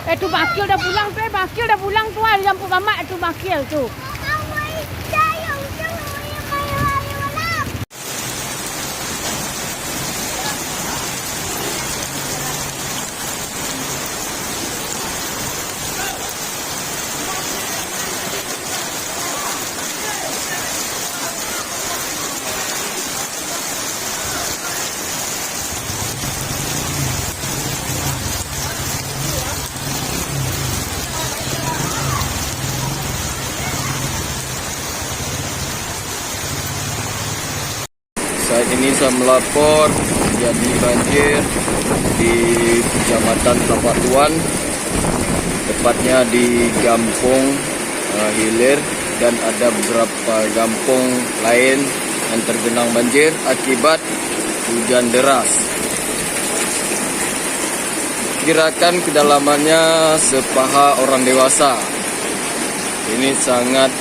Itu bakil udah pulang tuh, bakil udah pulang tuh, lampu mamak itu bakil tuh. Saat ini saya melapor terjadi banjir di Kecamatan Tapak Tuan, tepatnya di Gampung Hilir, dan ada beberapa gampung lain yang tergenang banjir akibat hujan deras. Kirakan kedalamannya sepaha orang dewasa. Ini sangat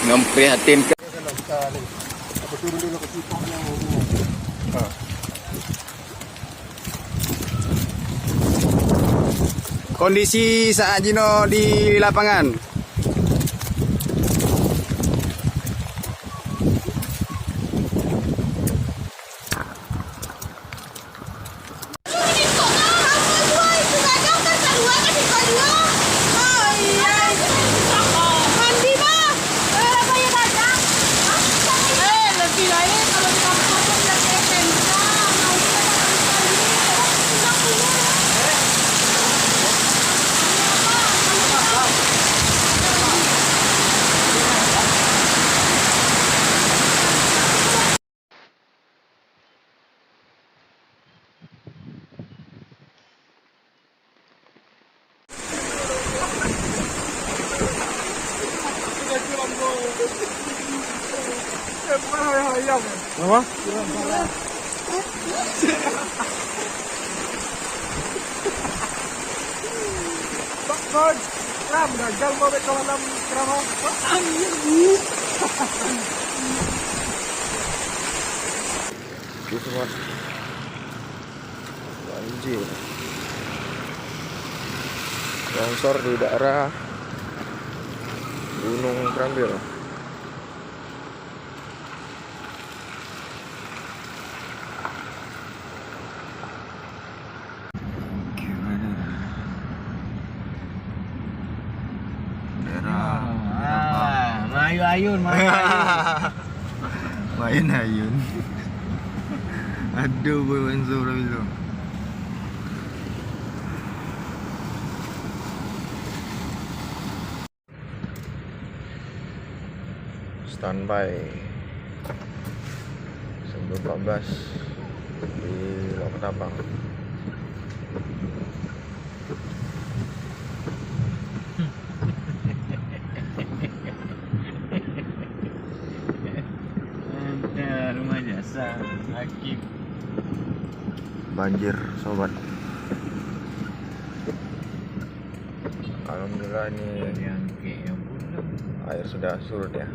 memprihatinkan. Kondisi saat Jino di lapangan. Apa? Bakod, ram gagal mo ba ikaw alam trabaho? Ang yun. Itu semua banjir, longsor di daerah Gunung Krambil. Ayun, Main ayun. Aduh, boy Enzo Ramilo. Standby 1914 di Lokatapang. rumah jasa Hakim. Banjir sobat. Alhamdulillah ini Yang pulang. air sudah surut ya.